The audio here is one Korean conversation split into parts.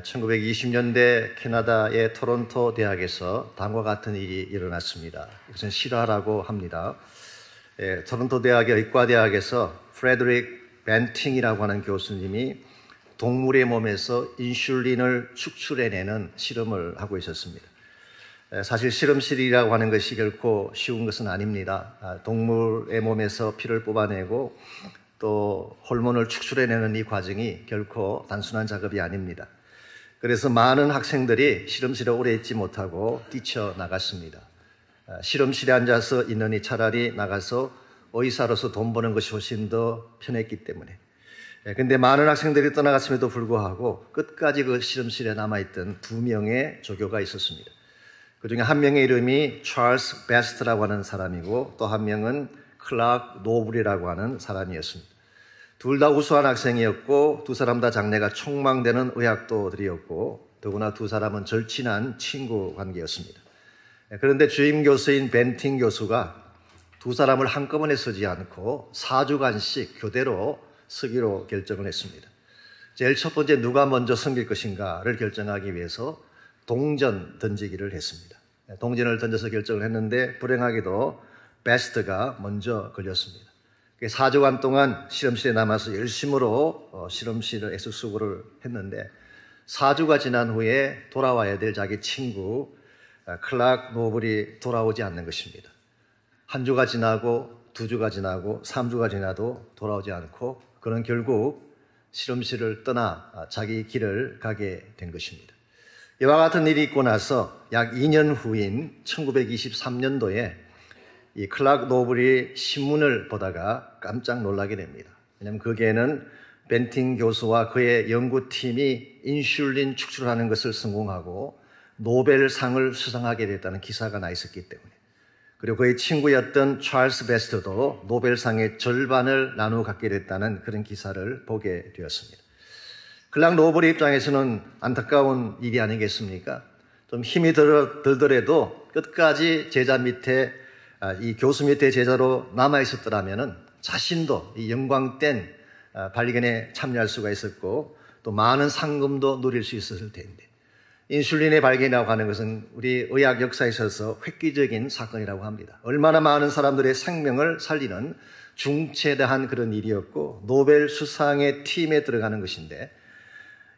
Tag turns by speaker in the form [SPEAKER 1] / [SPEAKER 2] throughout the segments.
[SPEAKER 1] 1920년대 캐나다의 토론토 대학에서 다음과 같은 일이 일어났습니다. 이것은 실화라고 합니다. 토론토 대학의 의과대학에서 프레드릭 벤팅이라고 하는 교수님이 동물의 몸에서 인슐린을 축출해내는 실험을 하고 있었습니다. 사실 실험실이라고 하는 것이 결코 쉬운 것은 아닙니다. 동물의 몸에서 피를 뽑아내고 또 호르몬을 축출해내는 이 과정이 결코 단순한 작업이 아닙니다. 그래서 많은 학생들이 실험실에 오래 있지 못하고 뛰쳐나갔습니다. 실험실에 앉아서 있느니 차라리 나가서 의사로서 돈 버는 것이 훨씬 더 편했기 때문에. 근데 많은 학생들이 떠나갔음에도 불구하고 끝까지 그 실험실에 남아있던 2명의 조교가 있었습니다. 그 중에 한 명의 이름이 찰스 베스트라고 하는 사람이고 또 한 명은 클락 노블이라고 하는 사람이었습니다. 둘 다 우수한 학생이었고 두 사람 다 장래가 촉망되는 의학도들이었고 더구나 두 사람은 절친한 친구 관계였습니다. 그런데 주임 교수인 벤팅 교수가 두 사람을 한꺼번에 쓰지 않고 4주간씩 교대로 쓰기로 결정을 했습니다. 제일 첫 번째 누가 먼저 섬길 것인가를 결정하기 위해서 동전 던지기를 했습니다. 동전을 던져서 결정을 했는데 불행하게도 베스트가 먼저 걸렸습니다. 4주간 동안 실험실에 남아서 열심으로 실험실에서 수고를 했는데 4주가 지난 후에 돌아와야 될 자기 친구 클락 노블이 돌아오지 않는 것입니다. 한 주가 지나고 2주가 지나고 3주가 지나도 돌아오지 않고 그는 결국 실험실을 떠나 자기 길을 가게 된 것입니다. 이와 같은 일이 있고 나서 약 2년 후인 1923년도에 이 클락 노블이 신문을 보다가 깜짝 놀라게 됩니다. 왜냐하면 거기에는 벤팅 교수와 그의 연구팀이 인슐린 축출하는 것을 성공하고 노벨상을 수상하게 됐다는 기사가 나 있었기 때문에, 그리고 그의 친구였던 찰스 베스트도 노벨상의 절반을 나누어 갖게 됐다는 그런 기사를 보게 되었습니다. 클락 노블의 입장에서는 안타까운 일이 아니겠습니까? 좀 힘이 들더라도 끝까지 제자 밑에, 이 교수 밑에 제자로 남아있었더라면 자신도 이 영광된 발견에 참여할 수가 있었고 또 많은 상금도 누릴 수 있었을 텐데, 인슐린의 발견이라고 하는 것은 우리 의학 역사에 있어서 획기적인 사건이라고 합니다. 얼마나 많은 사람들의 생명을 살리는 중체대한 그런 일이었고 노벨 수상의 팀에 들어가는 것인데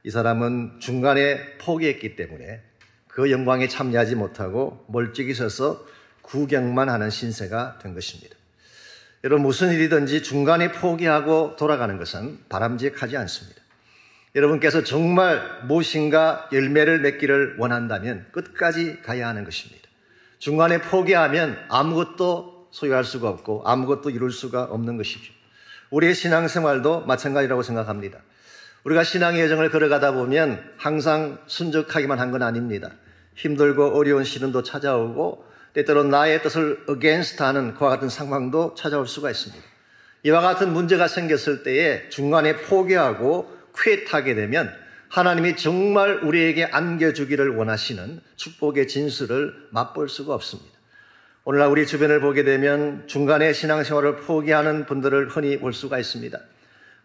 [SPEAKER 1] 이 사람은 중간에 포기했기 때문에 그 영광에 참여하지 못하고 멀찍이 서서 구경만 하는 신세가 된 것입니다. 여러분, 무슨 일이든지 중간에 포기하고 돌아가는 것은 바람직하지 않습니다. 여러분께서 정말 무엇인가 열매를 맺기를 원한다면 끝까지 가야 하는 것입니다. 중간에 포기하면 아무것도 소유할 수가 없고 아무것도 이룰 수가 없는 것이죠. 우리의 신앙생활도 마찬가지라고 생각합니다. 우리가 신앙의 여정을 걸어가다 보면 항상 순적하기만 한 건 아닙니다. 힘들고 어려운 시련도 찾아오고 때때로 나의 뜻을 against 하는 그와 같은 상황도 찾아올 수가 있습니다. 이와 같은 문제가 생겼을 때에 중간에 포기하고 퀴트하게 되면 하나님이 정말 우리에게 안겨주기를 원하시는 축복의 진수를 맛볼 수가 없습니다. 오늘날 우리 주변을 보게 되면 중간에 신앙생활을 포기하는 분들을 흔히 볼 수가 있습니다.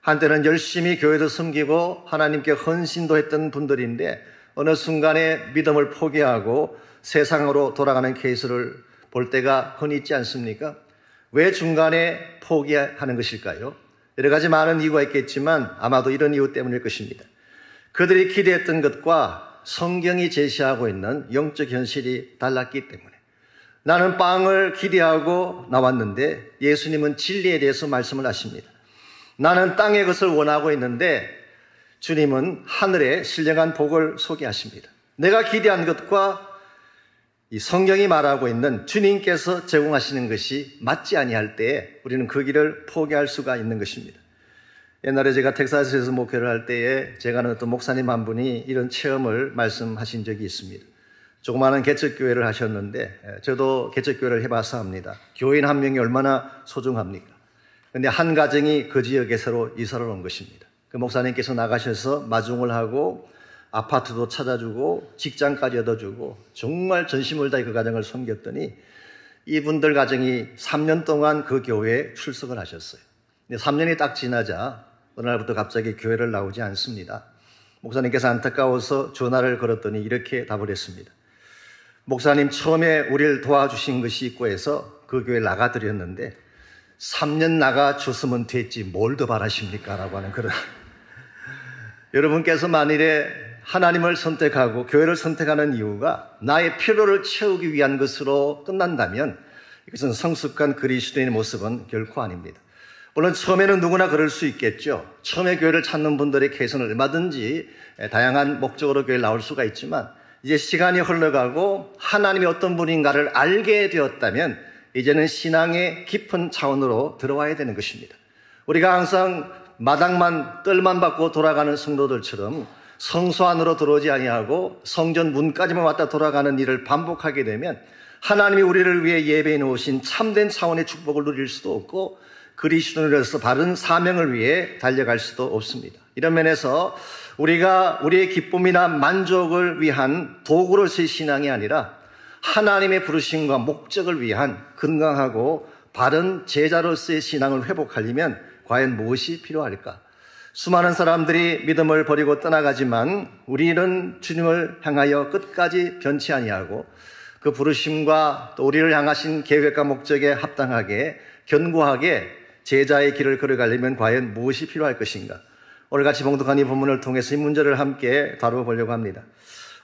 [SPEAKER 1] 한때는 열심히 교회도 섬기고 하나님께 헌신도 했던 분들인데 어느 순간에 믿음을 포기하고 세상으로 돌아가는 케이스를 볼 때가 흔히 있지 않습니까? 왜 중간에 포기하는 것일까요? 여러 가지 많은 이유가 있겠지만 아마도 이런 이유 때문일 것입니다. 그들이 기대했던 것과 성경이 제시하고 있는 영적 현실이 달랐기 때문에. 나는 빵을 기대하고 나왔는데 예수님은 진리에 대해서 말씀을 하십니다. 나는 땅의 것을 원하고 있는데 주님은 하늘의 신령한 복을 소개하십니다. 내가 기대한 것과 이 성경이 말하고 있는 주님께서 제공하시는 것이 맞지 아니할 때에 우리는 그 길을 포기할 수가 있는 것입니다. 옛날에 제가 텍사스에서 목회를 할 때에 제가 아는 어떤 목사님 한 분이 이런 체험을 말씀하신 적이 있습니다. 조그마한 개척교회를 하셨는데 저도 개척교회를 해봐서 합니다. 교인 한 명이 얼마나 소중합니까? 그런데 한 가정이 그 지역에 새로 이사를 온 것입니다. 그 목사님께서 나가셔서 마중을 하고 아파트도 찾아주고 직장까지 얻어주고 정말 전심을 다해 그 가정을 섬겼더니 이분들 가정이 3년 동안 그 교회에 출석을 하셨어요. 근데 3년이 딱 지나자 어느 날부터 갑자기 교회를 나오지 않습니다. 목사님께서 안타까워서 전화를 걸었더니 이렇게 답을 했습니다. 목사님, 처음에 우리를 도와주신 것이 있고 해서 그 교회 나가드렸는데 3년 나가줬으면 됐지 뭘 더 바라십니까? 라고 하는 그런 여러분께서 만일에 하나님을 선택하고 교회를 선택하는 이유가 나의 필요를 채우기 위한 것으로 끝난다면 이것은 성숙한 그리스도인의 모습은 결코 아닙니다. 물론 처음에는 누구나 그럴 수 있겠죠. 처음에 교회를 찾는 분들의 케이스는 얼마든지 다양한 목적으로 교회에 나올 수가 있지만 이제 시간이 흘러가고 하나님이 어떤 분인가를 알게 되었다면 이제는 신앙의 깊은 차원으로 들어와야 되는 것입니다. 우리가 항상 마당만 뜰만 받고 돌아가는 성도들처럼 성소 안으로 들어오지 아니하고 성전 문까지만 왔다 돌아가는 일을 반복하게 되면 하나님이 우리를 위해 예배해 놓으신 참된 차원의 축복을 누릴 수도 없고 그리스도인으로서 바른 사명을 위해 달려갈 수도 없습니다. 이런 면에서 우리가 우리의 기쁨이나 만족을 위한 도구로서의 신앙이 아니라 하나님의 부르심과 목적을 위한 건강하고 바른 제자로서의 신앙을 회복하려면 과연 무엇이 필요할까? 수많은 사람들이 믿음을 버리고 떠나가지만 우리는 주님을 향하여 끝까지 변치 아니하고 그 부르심과 또 우리를 향하신 계획과 목적에 합당하게 견고하게 제자의 길을 걸어가려면 과연 무엇이 필요할 것인가? 오늘같이 봉독한 이 본문을 통해서 이 문제를 함께 다뤄보려고 합니다.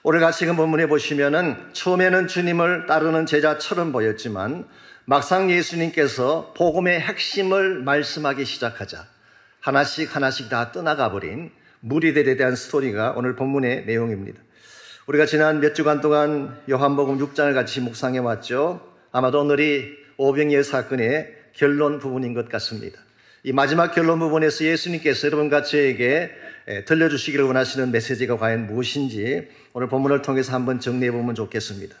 [SPEAKER 1] 오늘같이 이 본문에 보시면은 처음에는 주님을 따르는 제자처럼 보였지만 막상 예수님께서 복음의 핵심을 말씀하기 시작하자 하나씩 다 떠나가 버린 무리들에 대한 스토리가 오늘 본문의 내용입니다. 우리가 지난 몇 주간 동안 요한복음 6장을 같이 묵상해 왔죠. 아마도 오늘이 오병이어 사건의 결론 부분인 것 같습니다. 이 마지막 결론 부분에서 예수님께서 여러분과 저에게 들려주시기를 원하시는 메시지가 과연 무엇인지 오늘 본문을 통해서 한번 정리해 보면 좋겠습니다.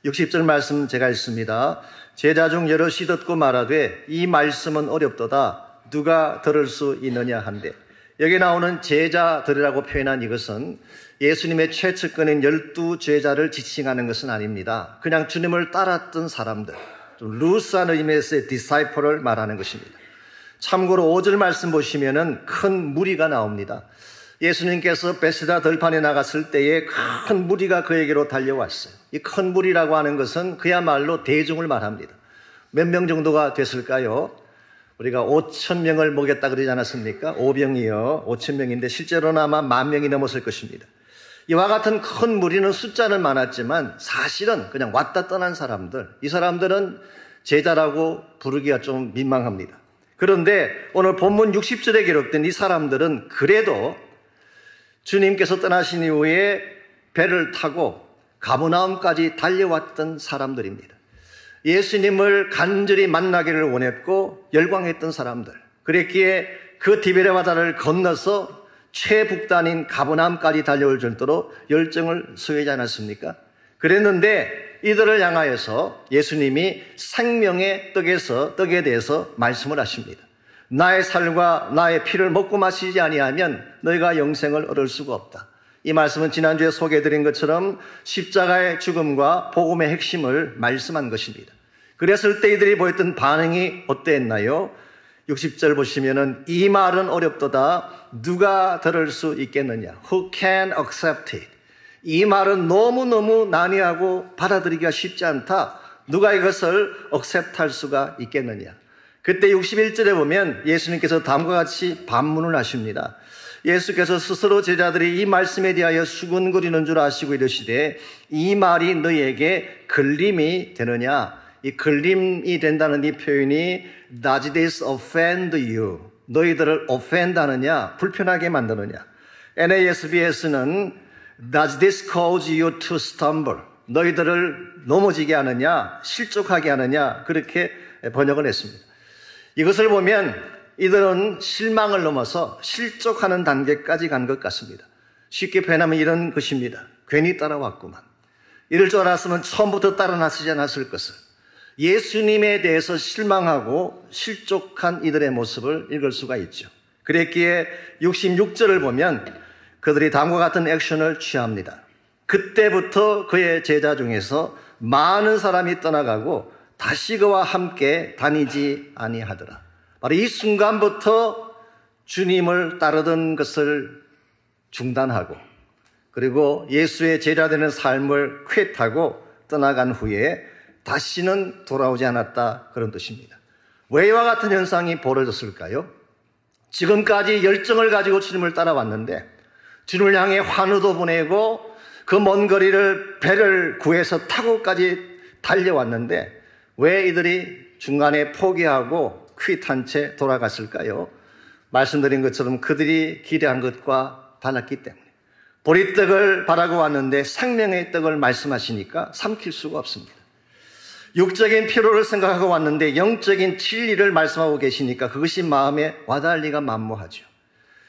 [SPEAKER 1] 60절 말씀 제가 읽습니다. 제자 중 여럿이 듣고 말하되 이 말씀은 어렵도다 누가 들을 수 있느냐 한데, 여기 나오는 제자들이라고 표현한 이것은 예수님의 최측근인 12제자를 지칭하는 것은 아닙니다. 그냥 주님을 따랐던 사람들, 좀 루스한 의미에서의 디사이플을 말하는 것입니다. 참고로 5절 말씀 보시면은 큰 무리가 나옵니다. 예수님께서 베세다 들판에 나갔을 때에 큰 무리가 그에게로 달려왔어요. 이 큰 무리라고 하는 것은 그야말로 대중을 말합니다. 몇 명 정도가 됐을까요? 우리가 5,000명을 먹였다 그러지 않았습니까? 오병이어 5,000명인데 실제로는 아마 10,000명이 넘었을 것입니다. 이와 같은 큰 무리는 숫자는 많았지만 사실은 그냥 왔다 떠난 사람들, 이 사람들은 제자라고 부르기가 좀 민망합니다. 그런데 오늘 본문 60절에 기록된 이 사람들은 그래도 주님께서 떠나신 이후에 배를 타고 가버나움까지 달려왔던 사람들입니다. 예수님을 간절히 만나기를 원했고 열광했던 사람들, 그랬기에 그 디베레 바다를 건너서 최북단인 가버나움까지 달려올 정도로 열정을 소유하지 않았습니까? 그랬는데 이들을 향하여서 예수님이 생명의 떡에 대해서 말씀을 하십니다. 나의 살과 나의 피를 먹고 마시지 아니하면 너희가 영생을 얻을 수가 없다. 이 말씀은 지난주에 소개해드린 것처럼 십자가의 죽음과 복음의 핵심을 말씀한 것입니다. 그랬을 때 이들이 보였던 반응이 어땠나요? 60절 보시면은 이 말은 어렵도다 누가 들을 수 있겠느냐? Who can accept it? 이 말은 너무너무 난해하고 받아들이기가 쉽지 않다. 누가 이것을 accept할 수가 있겠느냐? 그때 61절에 보면 예수님께서 다음과 같이 반문을 하십니다. 예수께서 스스로 제자들이 이 말씀에 대하여 수군거리는 줄 아시고 이르시되 이 말이 너희에게 걸림이 되느냐? 이 걸림이 된다는 이 표현이 Does this offend you? 너희들을 offend 하느냐? 불편하게 만드느냐? NASB에서는 Does this cause you to stumble? 너희들을 넘어지게 하느냐? 실족하게 하느냐? 그렇게 번역을 했습니다. 이것을 보면 이들은 실망을 넘어서 실족하는 단계까지 간 것 같습니다. 쉽게 표현하면 이런 것입니다. 괜히 따라왔구만. 이럴 줄 알았으면 처음부터 따라 나서지 않았을 것을. 예수님에 대해서 실망하고 실족한 이들의 모습을 읽을 수가 있죠. 그랬기에 66절을 보면 그들이 다음과 같은 액션을 취합니다. 그때부터 그의 제자 중에서 많은 사람이 떠나가고 다시 그와 함께 다니지 아니하더라. 바로 이 순간부터 주님을 따르던 것을 중단하고 그리고 예수의 제자 되는 삶을 쾌하고 떠나간 후에 다시는 돌아오지 않았다, 그런 뜻입니다. 왜 이와 같은 현상이 벌어졌을까요? 지금까지 열정을 가지고 주님을 따라왔는데 주님을 향해 환호도 보내고 그 먼 거리를 배를 구해서 타고까지 달려왔는데 왜 이들이 중간에 포기하고 퀴탄 채 돌아갔을까요? 말씀드린 것처럼 그들이 기대한 것과 달랐기 때문에. 보리떡을 바라고 왔는데 생명의 떡을 말씀하시니까 삼킬 수가 없습니다. 육적인 피로를 생각하고 왔는데 영적인 진리를 말씀하고 계시니까 그것이 마음에 와닿을 리가 만무하죠.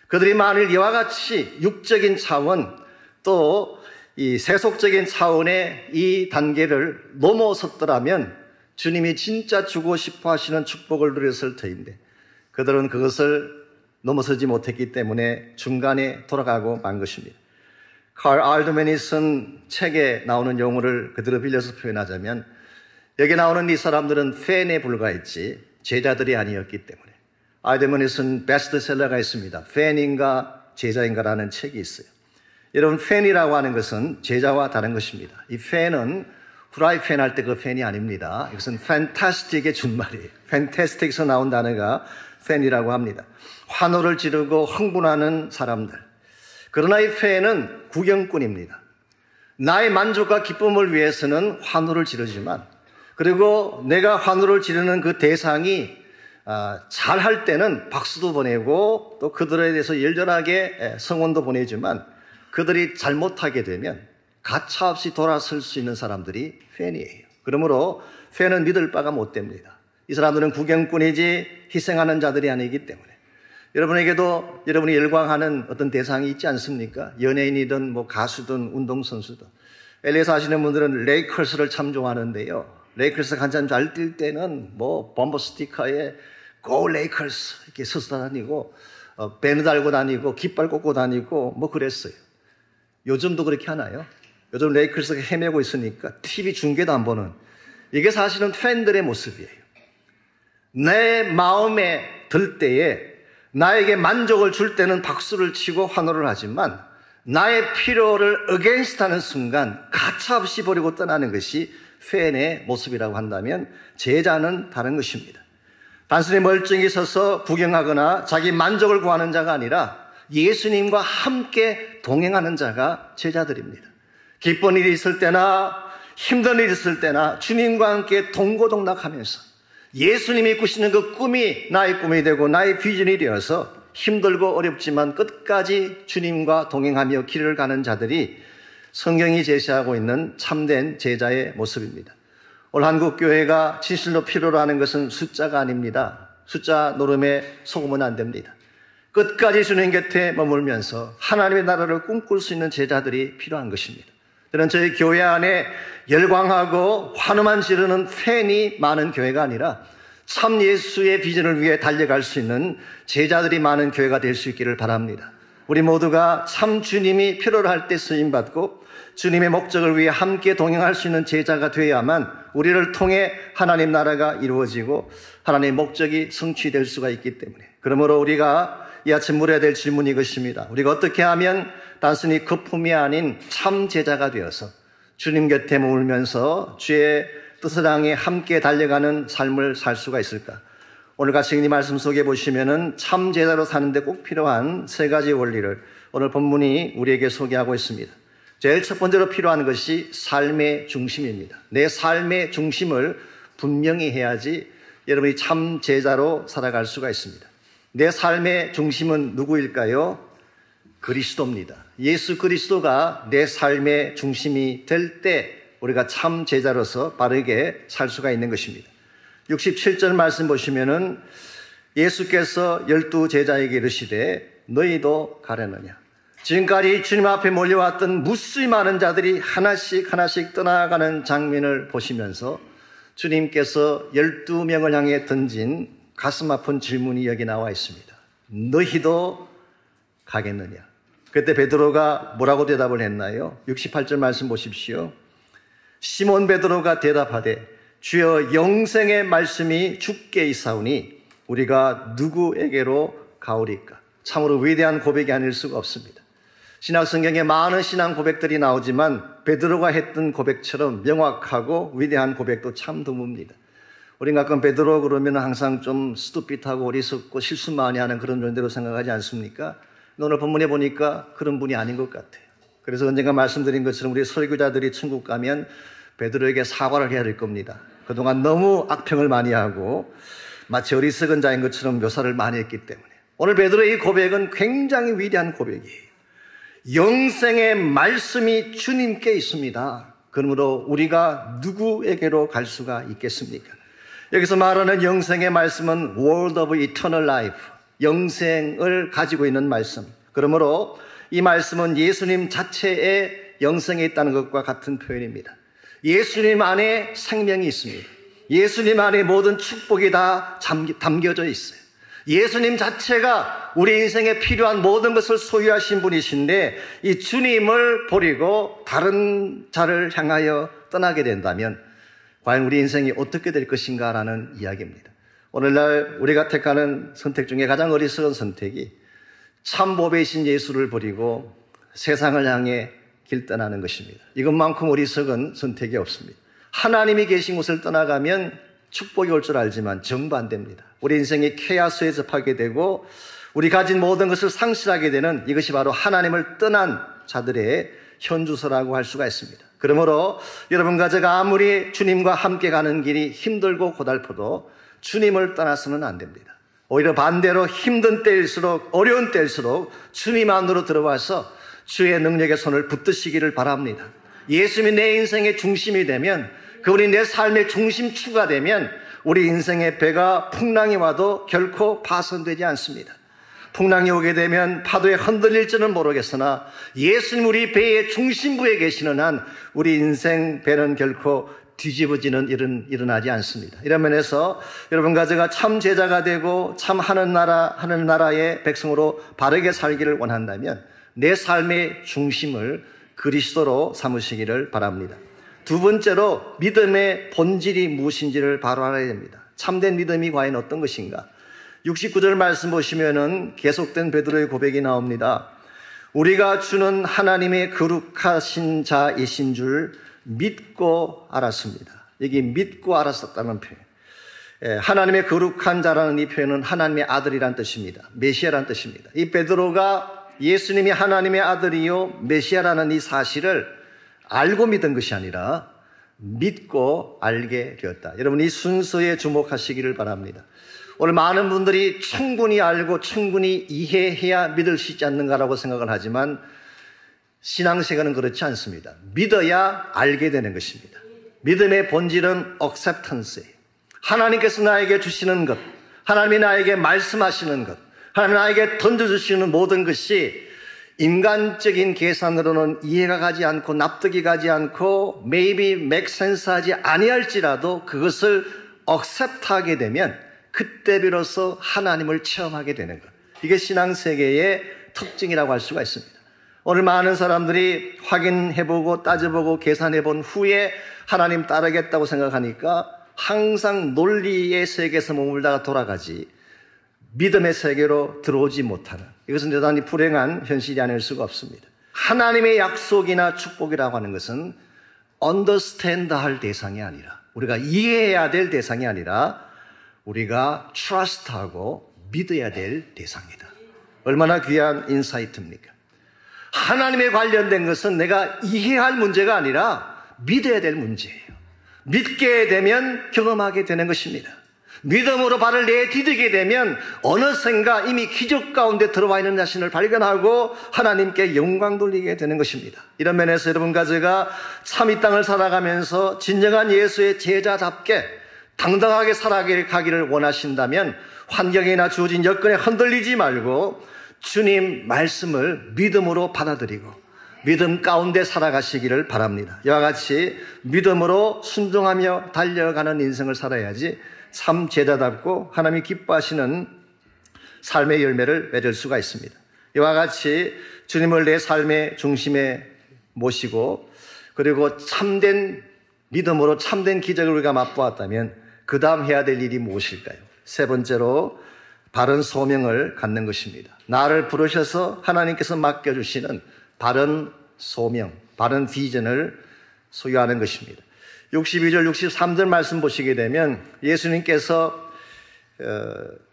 [SPEAKER 1] 그들이 만일 이와 같이 육적인 차원 또 이 세속적인 차원의 이 단계를 넘어섰더라면 주님이 진짜 주고 싶어 하시는 축복을 누렸을 터인데 그들은 그것을 넘어서지 못했기 때문에 중간에 돌아가고 만 것입니다. 칼 알드맨이 쓴 책에 나오는 용어를 그대로 빌려서 표현하자면 여기 나오는 이 사람들은 팬에 불과했지 제자들이 아니었기 때문에. 알드맨이 쓴 베스트셀러가 있습니다. 팬인가 제자인가라는 책이 있어요. 여러분, 팬이라고 하는 것은 제자와 다른 것입니다. 이 팬은 후라이팬 할 때 그 팬이 아닙니다. 이것은 fantastic의 준말이에요. fantastic에서 나온 단어가 팬이라고 합니다. 환호를 지르고 흥분하는 사람들. 그러나 이 팬은 구경꾼입니다. 나의 만족과 기쁨을 위해서는 환호를 지르지만 그리고 내가 환호를 지르는 그 대상이 잘할 때는 박수도 보내고 또 그들에 대해서 열렬하게 성원도 보내지만 그들이 잘못하게 되면 가차없이 돌아설 수 있는 사람들이 팬이에요. 그러므로 팬은 믿을 바가 못 됩니다. 이 사람들은 구경꾼이지 희생하는 자들이 아니기 때문에. 여러분에게도 여러분이 열광하는 어떤 대상이 있지 않습니까? 연예인이든 뭐 가수든 운동선수든. LA 사시는 분들은 레이커스를 참 좋아하는데요. 레이커스가 한참 잘 뛸 때는 뭐 범버 스티커에 Go Lakers 이렇게 서서 다니고 배너 달고 다니고 깃발 꽂고 다니고 뭐 그랬어요. 요즘도 그렇게 하나요? 요즘 레이커스가 헤매고 있으니까 TV 중계도 안 보는 이게 사실은 팬들의 모습이에요. 내 마음에 들 때에 나에게 만족을 줄 때는 박수를 치고 환호를 하지만 나의 필요를 어게인스트하는 순간 가차없이 버리고 떠나는 것이 팬의 모습이라고 한다면 제자는 다른 것입니다. 단순히 멀쩡히 서서 구경하거나 자기 만족을 구하는 자가 아니라 예수님과 함께 동행하는 자가 제자들입니다. 기쁜 일이 있을 때나 힘든 일이 있을 때나 주님과 함께 동고동락하면서 예수님이 꾸시는 그 꿈이 나의 꿈이 되고 나의 비전이 되어서 힘들고 어렵지만 끝까지 주님과 동행하며 길을 가는 자들이 성경이 제시하고 있는 참된 제자의 모습입니다. 오늘 한국교회가 진실로 필요로 하는 것은 숫자가 아닙니다. 숫자 노름에 속으면 안 됩니다. 끝까지 주님 곁에 머물면서 하나님의 나라를 꿈꿀 수 있는 제자들이 필요한 것입니다. 저는 저희 교회 안에 열광하고 환호만 지르는 팬이 많은 교회가 아니라 참 예수의 비전을 위해 달려갈 수 있는 제자들이 많은 교회가 될 수 있기를 바랍니다. 우리 모두가 참 주님이 필요로 할 때 쓰임받고 주님의 목적을 위해 함께 동행할 수 있는 제자가 되어야만 우리를 통해 하나님 나라가 이루어지고 하나님의 목적이 성취될 수가 있기 때문에. 그러므로 우리가 이 아침 물어야 될 질문이 이것입니다. 우리가 어떻게 하면 단순히 거품이 아닌 참 제자가 되어서 주님 곁에 머물면서 주의 뜻을 향해 함께 달려가는 삶을 살 수가 있을까? 오늘 같이 이 말씀 속에 보시면은 참 제자로 사는데 꼭 필요한 세 가지 원리를 오늘 본문이 우리에게 소개하고 있습니다. 제일 첫 번째로 필요한 것이 삶의 중심입니다. 내 삶의 중심을 분명히 해야지 여러분이 참 제자로 살아갈 수가 있습니다. 내 삶의 중심은 누구일까요? 그리스도입니다. 예수 그리스도가 내 삶의 중심이 될 때 우리가 참 제자로서 바르게 살 수가 있는 것입니다. 67절 말씀 보시면은 예수께서 12 제자에게 이르시되 너희도 가려느냐. 지금까지 주님 앞에 몰려왔던 무수히 많은 자들이 하나씩 떠나가는 장면을 보시면서 주님께서 12명을 향해 던진 가슴 아픈 질문이 여기 나와 있습니다. 너희도 가겠느냐? 그때 베드로가 뭐라고 대답을 했나요? 68절 말씀 보십시오. 시몬 베드로가 대답하되 주여 영생의 말씀이 주께 있사오니 우리가 누구에게로 가오리까? 참으로 위대한 고백이 아닐 수가 없습니다. 신약 성경에 많은 신앙 고백들이 나오지만 베드로가 했던 고백처럼 명확하고 위대한 고백도 참 드뭅니다. 우리가 가끔 베드로 그러면 항상 좀 스투핏하고 어리석고 실수 많이 하는 그런 존재로 생각하지 않습니까? 오늘 본문에 보니까 그런 분이 아닌 것 같아요. 그래서 언젠가 말씀드린 것처럼 우리 설교자들이 천국 가면 베드로에게 사과를 해야 될 겁니다. 그동안 너무 악평을 많이 하고 마치 어리석은 자인 것처럼 묘사를 많이 했기 때문에. 오늘 베드로의 이 고백은 굉장히 위대한 고백이에요. 영생의 말씀이 주님께 있습니다. 그러므로 우리가 누구에게로 갈 수가 있겠습니까? 여기서 말하는 영생의 말씀은 Word of Eternal Life, 영생을 가지고 있는 말씀. 그러므로 이 말씀은 예수님 자체의 영생에 있다는 것과 같은 표현입니다. 예수님 안에 생명이 있습니다. 예수님 안에 모든 축복이 다 담겨져 있어요. 예수님 자체가 우리 인생에 필요한 모든 것을 소유하신 분이신데 이 주님을 버리고 다른 자를 향하여 떠나게 된다면 과연 우리 인생이 어떻게 될 것인가라는 이야기입니다. 오늘날 우리가 택하는 선택 중에 가장 어리석은 선택이 참 보배이신 예수를 버리고 세상을 향해 길 떠나는 것입니다. 이것만큼 어리석은 선택이 없습니다. 하나님이 계신 곳을 떠나가면 축복이 올 줄 알지만 정반대입니다. 우리 인생이 케아스에 접하게 되고 우리 가진 모든 것을 상실하게 되는 이것이 바로 하나님을 떠난 자들의 현주소라고 할 수가 있습니다. 그러므로 여러분과 제가 아무리 주님과 함께 가는 길이 힘들고 고달퍼도 주님을 떠나서는 안 됩니다. 오히려 반대로 힘든 때일수록 어려운 때일수록 주님 안으로 들어와서 주의 능력의 손을 붙드시기를 바랍니다. 예수님이 내 인생의 중심이 되면 그분이 내 삶의 중심추가 되면 우리 인생의 배가 풍랑이 와도 결코 파손되지 않습니다. 풍랑이 오게 되면 파도에 흔들릴지는 모르겠으나 예수님 우리 배의 중심부에 계시는 한 우리 인생 배는 결코 뒤집어지는 일은 일어나지 않습니다. 이런 면에서 여러분과 제가 참 제자가 되고 참 하늘나라의 백성으로 바르게 살기를 원한다면 내 삶의 중심을 그리스도로 삼으시기를 바랍니다. 두 번째로 믿음의 본질이 무엇인지를 바로 알아야 됩니다. 참된 믿음이 과연 어떤 것인가? 69절 말씀 보시면은 계속된 베드로의 고백이 나옵니다. 우리가 주는 하나님의 거룩하신 자이신 줄 믿고 알았습니다. 여기 믿고 알았었다는 표현. 하나님의 거룩한 자라는 이 표현은 하나님의 아들이란 뜻입니다. 메시아란 뜻입니다. 이 베드로가 예수님이 하나님의 아들이요 메시아라는 이 사실을 알고 믿은 것이 아니라 믿고 알게 되었다. 여러분 이 순서에 주목하시기를 바랍니다. 오늘 많은 분들이 충분히 알고 충분히 이해해야 믿을 수 있지 않는가라고 생각을 하지만 신앙생활은 그렇지 않습니다. 믿어야 알게 되는 것입니다. 믿음의 본질은 acceptance예요. 하나님께서 나에게 주시는 것, 하나님이 나에게 말씀하시는 것, 하나님이 나에게 던져주시는 모든 것이 인간적인 계산으로는 이해가 가지 않고 납득이 가지 않고 maybe make sense 하지 아니할지라도 그것을 accept하게 되면 그때 비로소 하나님을 체험하게 되는 것. 이게 신앙세계의 특징이라고 할 수가 있습니다. 오늘 많은 사람들이 확인해보고 따져보고 계산해본 후에 하나님 따르겠다고 생각하니까 항상 논리의 세계에서 머물다가 돌아가지 믿음의 세계로 들어오지 못하는, 이것은 대단히 불행한 현실이 아닐 수가 없습니다. 하나님의 약속이나 축복이라고 하는 것은 understand 할 대상이 아니라, 우리가 이해해야 될 대상이 아니라 우리가 trust하고 믿어야 될 대상이다. 얼마나 귀한 인사이트입니까? 하나님에 관련된 것은 내가 이해할 문제가 아니라 믿어야 될 문제예요. 믿게 되면 경험하게 되는 것입니다. 믿음으로 발을 내디디게 되면 어느샌가 이미 기적 가운데 들어와 있는 자신을 발견하고 하나님께 영광 돌리게 되는 것입니다. 이런 면에서 여러분과 제가 참 이 땅을 살아가면서 진정한 예수의 제자답게 당당하게 살아가기를 원하신다면 환경이나 주어진 여건에 흔들리지 말고 주님 말씀을 믿음으로 받아들이고 믿음 가운데 살아가시기를 바랍니다. 이와 같이 믿음으로 순종하며 달려가는 인생을 살아야지 참 제자답고 하나님이 기뻐하시는 삶의 열매를 맺을 수가 있습니다. 이와 같이 주님을 내 삶의 중심에 모시고 그리고 참된 믿음으로 참된 기적을 우리가 맛보았다면 그 다음 해야 될 일이 무엇일까요? 세 번째로 바른 소명을 갖는 것입니다. 나를 부르셔서 하나님께서 맡겨주시는 바른 소명, 바른 비전을 소유하는 것입니다. 62절, 63절 말씀 보시게 되면 예수님께서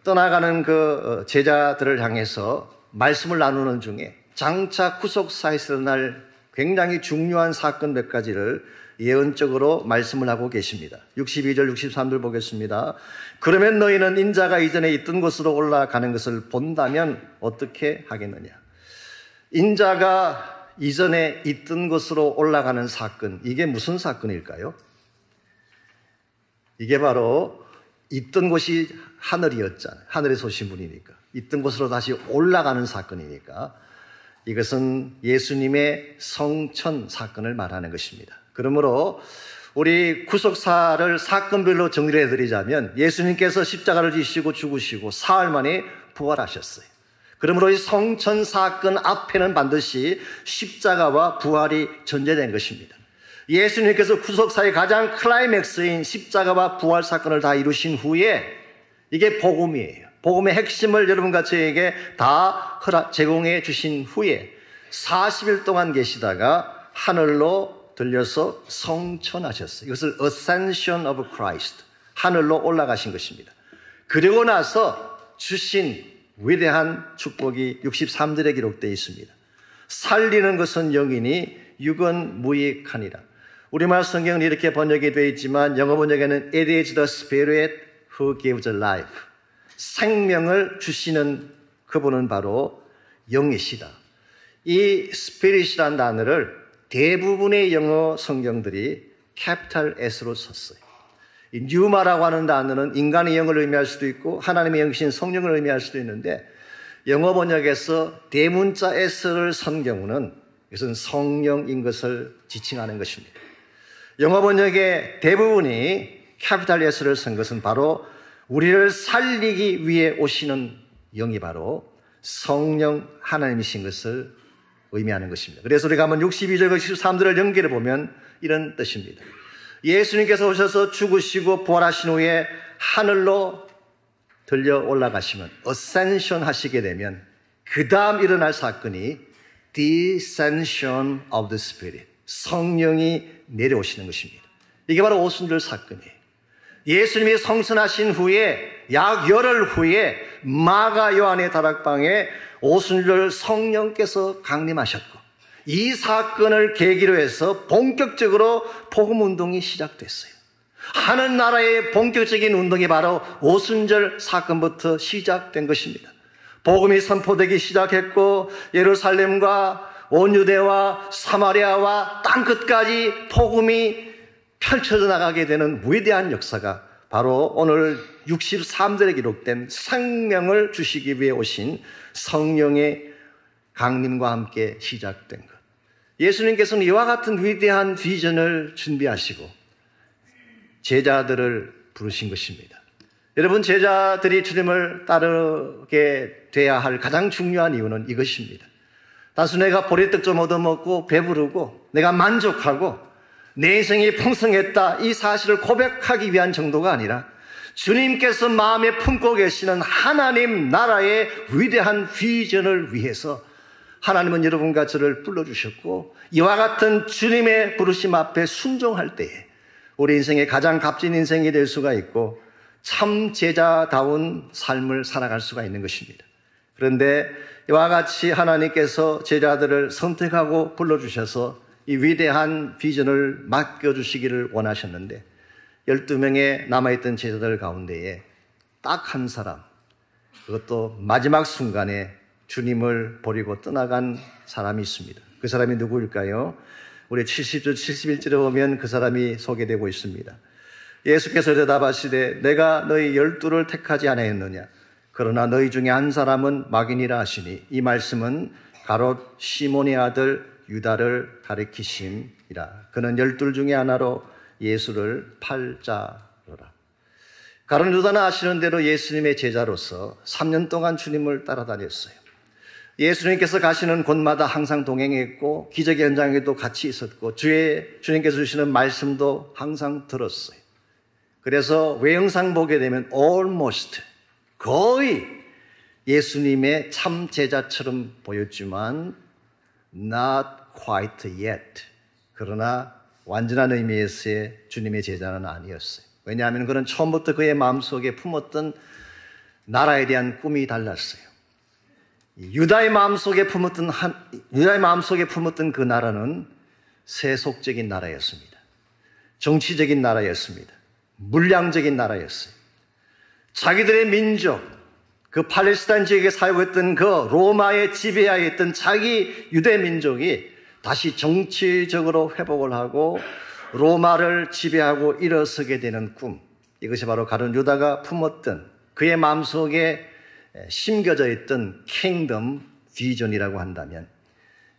[SPEAKER 1] 떠나가는 그 제자들을 향해서 말씀을 나누는 중에 장차 구속사에 일어날 굉장히 중요한 사건 몇 가지를 예언적으로 말씀을 하고 계십니다. 62절, 63절 보겠습니다. 그러면 너희는 인자가 이전에 있던 곳으로 올라가는 것을 본다면 어떻게 하겠느냐? 인자가 이전에 있던 곳으로 올라가는 사건, 이게 무슨 사건일까요? 이게 바로 있던 곳이 하늘이었잖아요. 하늘에 쏘신 분이니까. 있던 곳으로 다시 올라가는 사건이니까 이것은 예수님의 성천 사건을 말하는 것입니다. 그러므로 우리 구속사를 사건별로 정리를 해드리자면 예수님께서 십자가를 지시고 죽으시고 사흘 만에 부활하셨어요. 그러므로 이 성천 사건 앞에는 반드시 십자가와 부활이 전제된 것입니다. 예수님께서 구속사의 가장 클라이맥스인 십자가와 부활 사건을 다 이루신 후에 이게 복음이에요. 복음의 핵심을 여러분과 저에게 다 제공해 주신 후에 40일 동안 계시다가 하늘로 들려서 성천하셨어요. 이것을 Ascension of Christ, 하늘로 올라가신 것입니다. 그리고 나서 주신 위대한 축복이 63절에 기록되어 있습니다. 살리는 것은 영이니 육은 무익하니라. 우리말 성경은 이렇게 번역이 되어 있지만 영어 번역에는 It is the Spirit who gives life. 생명을 주시는 그분은 바로 영이시다. 이 Spirit이라는 단어를 대부분의 영어 성경들이 캐피탈 S로 썼어요. 이 뉴마라고 하는 단어는 인간의 영을 의미할 수도 있고 하나님의 영이신 성령을 의미할 수도 있는데 영어 번역에서 대문자 S를 쓴 경우는 이것은 성령인 것을 지칭하는 것입니다. 영어 번역의 대부분이 캐피탈 S를 쓴 것은 바로 우리를 살리기 위해 오시는 영이 바로 성령 하나님이신 것을 의미하는 것입니다. 그래서 우리가 한번 62절, 63절을 연결해 보면 이런 뜻입니다. 예수님께서 오셔서 죽으시고 부활하신 후에 하늘로 들려 올라가시면 Ascension 하시게 되면 그 다음 일어날 사건이 Descension of the Spirit, 성령이 내려오시는 것입니다. 이게 바로 오순절 사건이에요. 예수님이 성천하신 후에 약 열흘 후에 마가 요한의 다락방에 오순절 성령께서 강림하셨고 이 사건을 계기로 해서 본격적으로 복음운동이 시작됐어요. 하늘나라의 본격적인 운동이 바로 오순절 사건부터 시작된 것입니다. 복음이 선포되기 시작했고 예루살렘과 온 유대와 사마리아와 땅끝까지 복음이 펼쳐져 나가게 되는 위대한 역사가 바로 오늘 63절에 기록된 생명을 주시기 위해 오신 성령의 강림과 함께 시작된 것. 예수님께서는 이와 같은 위대한 비전을 준비하시고 제자들을 부르신 것입니다. 여러분, 제자들이 주님을 따르게 돼야 할 가장 중요한 이유는 이것입니다. 단순히 내가 보리떡 좀 얻어먹고 배부르고 내가 만족하고 내 인생이 풍성했다 이 사실을 고백하기 위한 정도가 아니라 주님께서 마음에 품고 계시는 하나님 나라의 위대한 비전을 위해서 하나님은 여러분과 저를 불러주셨고 이와 같은 주님의 부르심 앞에 순종할 때에 우리 인생의 가장 값진 인생이 될 수가 있고 참 제자다운 삶을 살아갈 수가 있는 것입니다. 그런데 이와 같이 하나님께서 제자들을 선택하고 불러주셔서 이 위대한 비전을 맡겨주시기를 원하셨는데 12명의 남아있던 제자들 가운데에 딱 한 사람, 그것도 마지막 순간에 주님을 버리고 떠나간 사람이 있습니다. 그 사람이 누구일까요? 우리 70절, 71절에 보면 그 사람이 소개되고 있습니다. 예수께서 대답하시되 내가 너희 12를 택하지 아니하였느냐? 그러나 너희 중에 한 사람은 마귀니라 하시니 이 말씀은 가롯 시몬의 아들 유다를 가리키심이라. 그는 12 중에 하나로 예수를 팔자로라. 가룟 유다는 아시는 대로 예수님의 제자로서 3년 동안 주님을 따라다녔어요. 예수님께서 가시는 곳마다 항상 동행했고 기적의 현장에도 같이 있었고 주님께서 주시는 말씀도 항상 들었어요. 그래서 외형상 보게 되면 almost 거의 예수님의 참 제자처럼 보였지만 not quite yet. 그러나 완전한 의미에서의 주님의 제자는 아니었어요. 왜냐하면 그는 처음부터 그의 마음속에 품었던 나라에 대한 꿈이 달랐어요. 유다의 마음속에 품었던 그 나라는 세속적인 나라였습니다. 정치적인 나라였습니다. 물량적인 나라였어요. 자기들의 민족, 그 팔레스타인 지역에 살고 있던 그 로마의 지배하에 있던 자기 유대 민족이 다시 정치적으로 회복을 하고 로마를 지배하고 일어서게 되는 꿈, 이것이 바로 가룟 유다가 품었던 그의 마음속에 심겨져 있던 킹덤 비전이라고 한다면,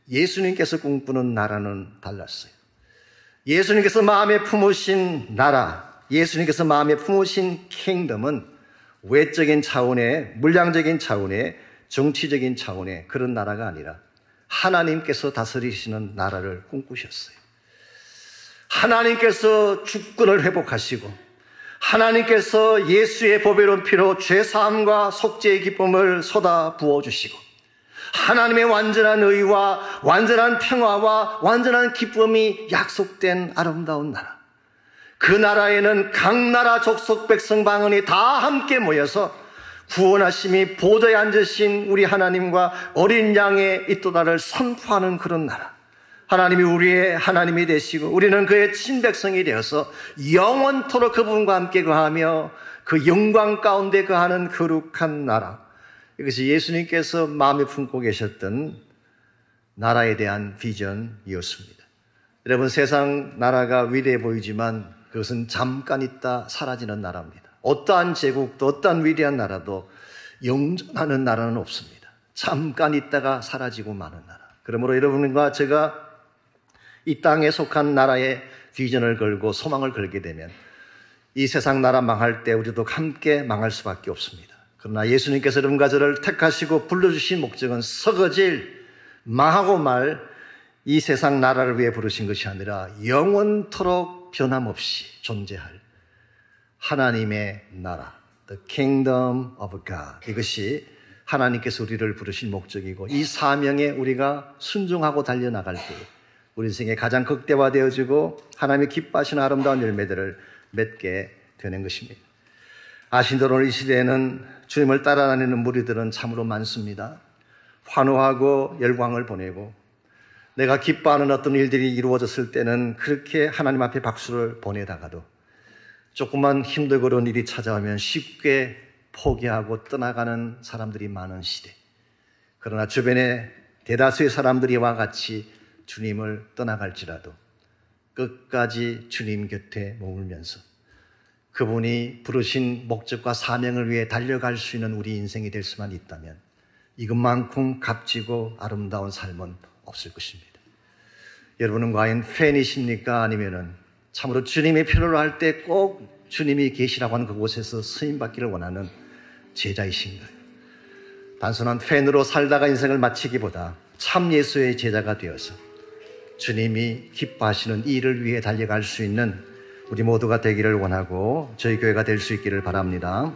[SPEAKER 1] 예수님께서 꿈꾸는 나라는 달랐어요. 예수님께서 마음에 품으신 나라, 예수님께서 마음에 품으신 킹덤은 외적인 차원의, 물량적인 차원의, 정치적인 차원의 그런 나라가 아니라 하나님께서 다스리시는 나라를 꿈꾸셨어요. 하나님께서 주권을 회복하시고 하나님께서 예수의 보배로운 피로 죄사함과 속죄의 기쁨을 쏟아 부어주시고 하나님의 완전한 의와 완전한 평화와 완전한 기쁨이 약속된 아름다운 나라, 그 나라에는 각 나라 족속 백성 방언이 다 함께 모여서 구원하심이 보좌에 앉으신 우리 하나님과 어린 양의 이토다를 선포하는 그런 나라, 하나님이 우리의 하나님이 되시고 우리는 그의 친백성이 되어서 영원토록 그분과 함께 거하며 그 영광 가운데 거하는 거룩한 나라, 이것이 예수님께서 마음에 품고 계셨던 나라에 대한 비전이었습니다. 여러분, 세상 나라가 위대해 보이지만 그것은 잠깐 있다 사라지는 나라입니다. 어떠한 제국도 어떠한 위대한 나라도 영존하는 나라는 없습니다. 잠깐 있다가 사라지고 마는 나라. 그러므로 여러분과 제가 이 땅에 속한 나라의 비전을 걸고 소망을 걸게 되면 이 세상 나라 망할 때 우리도 함께 망할 수밖에 없습니다. 그러나 예수님께서 여러분과 저를 택하시고 불러주신 목적은 썩어질, 망하고 말 이 세상 나라를 위해 부르신 것이 아니라 영원토록 변함없이 존재할 하나님의 나라, The Kingdom of God. 이것이 하나님께서 우리를 부르신 목적이고, 이 사명에 우리가 순종하고 달려나갈 때 우리 인생에 가장 극대화되어지고 하나님의 기뻐하시는 아름다운 열매들을 맺게 되는 것입니다. 아신대로 오늘 이 시대에는 주님을 따라다니는 무리들은 참으로 많습니다. 환호하고 열광을 보내고 내가 기뻐하는 어떤 일들이 이루어졌을 때는 그렇게 하나님 앞에 박수를 보내다가도 조금만 힘들고 어려운 일이 찾아오면 쉽게 포기하고 떠나가는 사람들이 많은 시대. 그러나 주변에 대다수의 사람들이 와 같이 주님을 떠나갈지라도 끝까지 주님 곁에 머물면서 그분이 부르신 목적과 사명을 위해 달려갈 수 있는 우리 인생이 될 수만 있다면 이것만큼 값지고 아름다운 삶은 없을 것입니다. 여러분은 과연 팬이십니까? 아니면은 참으로 주님의 필요로 할 때 꼭 주님이 계시라고 하는 그곳에서 쓰임받기를 원하는 제자이신가요? 단순한 팬으로 살다가 인생을 마치기보다 참 예수의 제자가 되어서 주님이 기뻐하시는 이 일을 위해 달려갈 수 있는 우리 모두가 되기를 원하고 저희 교회가 될 수 있기를 바랍니다.